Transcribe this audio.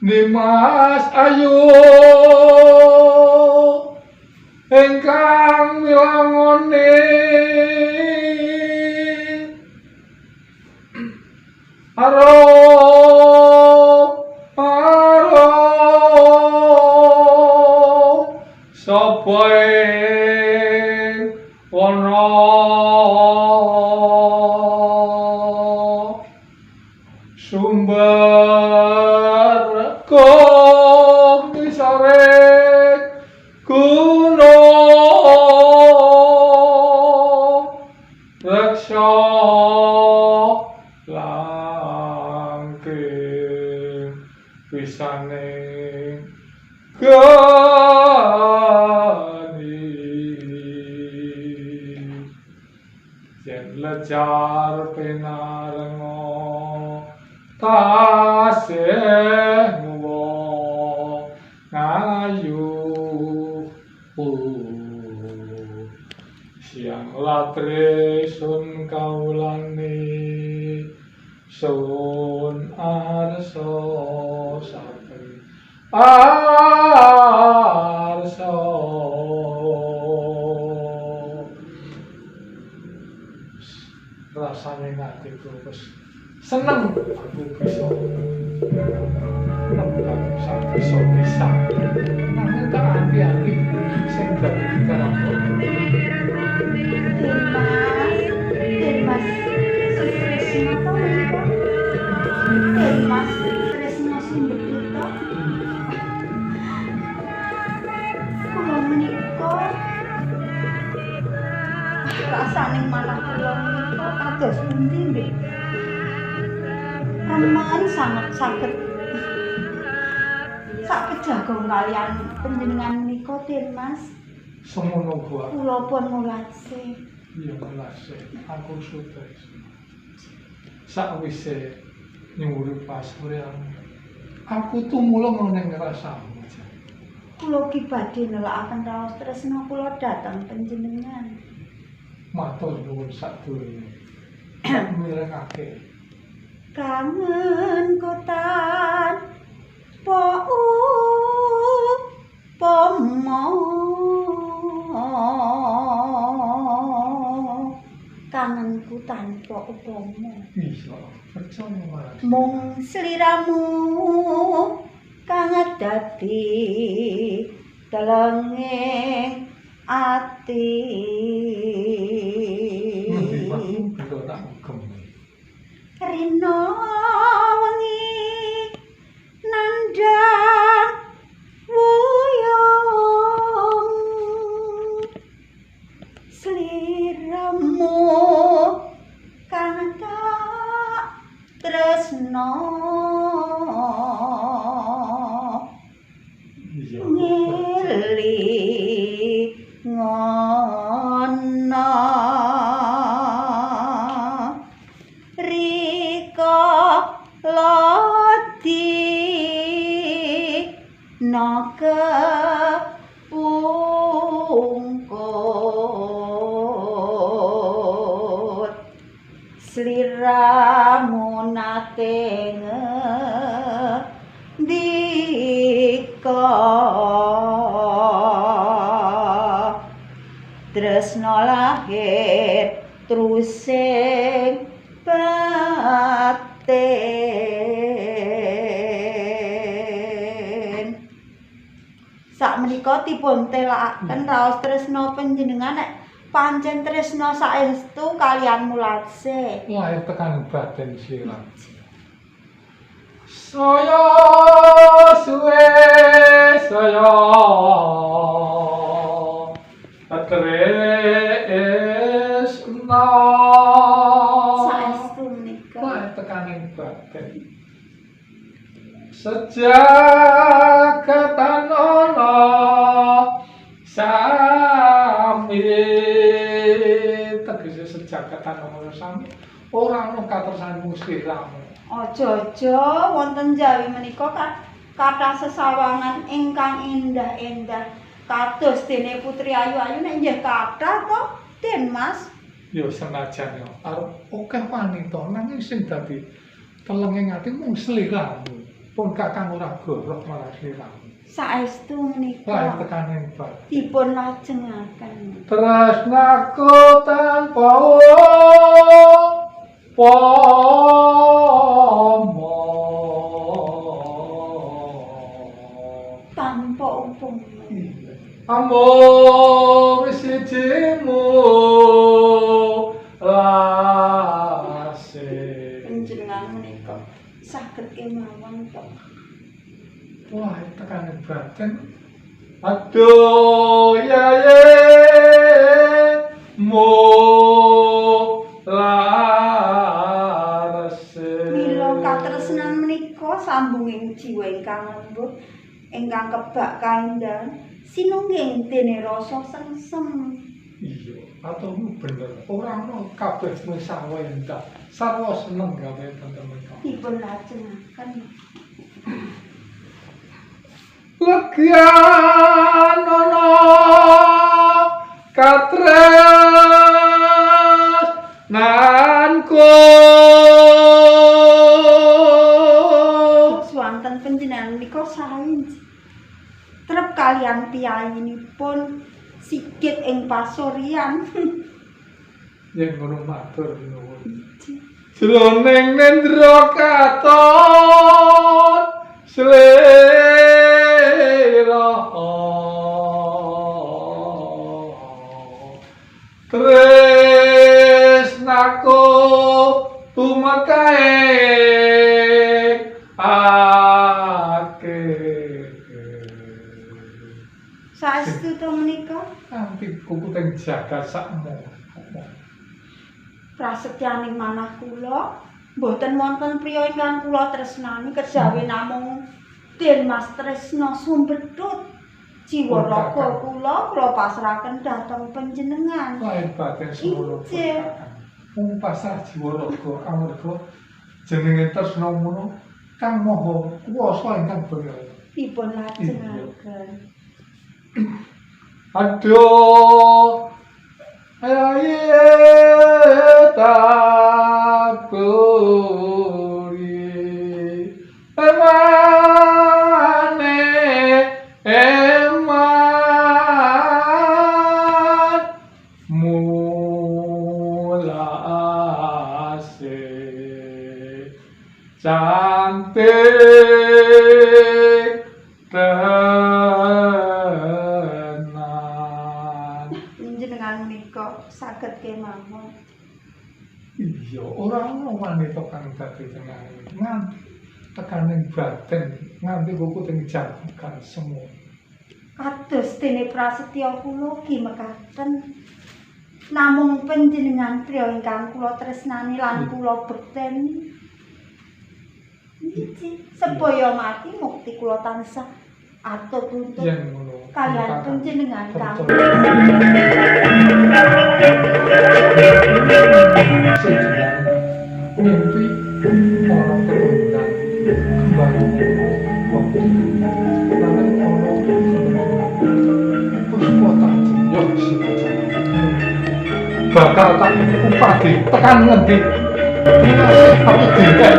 Dimas Ayu ingkang milangone sapa ing wana sumber kok disarek gunung reksa langking pisane gani yen lejar pinarenga tasih wong ngayu siang latre sun kaulane sun arso saben arso rasane atiku wis seneng aku bisa nembang sak bisa nanging tak ati-ati sing dadi karakter Mas, Tresno to menika. Mas, Tresno sing betul to. Kula menika rasane malah kula menika kados pundi nggih. Remen sanget saged sak kejagung kaliyan panjenengan menika Mas. semono gua Kula pun mulase. iya melase aku sutres sakwise nyuwuri pasuryam aku tumulung ning rasamu Kula ki badhe nelakaken raos tresna kula dhateng panjenengan. matur nuwun sadurunge mirengake Kangen kotan pomo kangenku tanpa upama bisa percaya marang mung sliramu kang dadi delenging ati ngendi waktu bisa tak ugem rino wengi nandhang wuyung sliramu kang tak tresno ngeli ngono rika lodi naga pungkut sliramu nate ngendika tresna lahir trusing batin sakmenika dipun telakaken raos tresna panjenengan nek pancen tresna saestu kaliyan mulase lahir tekan batin sirah saya suwe saya tresna saestu menika lahir tekaning batin Sejagatan ana sami tegese sejagatan ana sami ora ana katersane sliramu. Aja-aja wonten Jawi menika kathah sesawangan ingkang endah-endah kados dene Putri Ayu-ayu nek nggih kathah to, Den Mas. Ya senajan ya arep akeh wanita nanging sing dadi telenging ati mung sliramu. Pun kakang ora gorok malah sliramu. Saestu Lain menika tekaning bal. dipun lajengaken. Tresnaku tanpa Tanpa upung. amor sijimu lase. Panjenengan menika saged kemawon to. Wah, tekaning batin. Aduh, ya mo larase. Mila katresnan menika sambunging jiwa ingkang lembut ingkang kebak kaendahan sinungging dene rasa sengsem. Iya, atomu bener. Ora ana kabeh wis sawendah. Sarwa seneng gawe temen-temen. Dipun lajengaken. Legyan ana katresnanku. Swanten panjenengan menika sae trep kaliyan piyayinipun sigit ing pasuryan. Yen ngono matur nuwun. Jroning nendra katon slira tresnaku tumekae ake Saestu to menika kanthi kukuting jagat sakmu. prasetyaning manah kula mboten wonten priya ingkang kula tresnani kejawi namung Den Mas Tresna Sumbedhut jiwa raga kula pasrahaken dhateng panjenengan. Lain batin semono Injih. Wong pasrah jiwa raga amarga jenenge tresna mono kang maha kuwasa ingkang bener. Dipun lajengaken. Aduh aye taburi emane eman mulase cantik tenan. Panjenengan menika saged kemawon. Iya, ora ana wanita kang dadi tenang. Nganti tekaning batin, nganti kukuting jagat semu. Kados dene prasetya kula ugi mekaten. Namung panjenengan priya ingkang kula tresnani lan kula bekteni. Iki sedaya mati mukti kula tansah atut tuntut Yen ngono. kaliyan panjenengan kang Sejeneng mimpi ana ketundang kembali waktu nanging ana puspa yo bakal tak upadi tekan ngendi. Ini aku dhewe.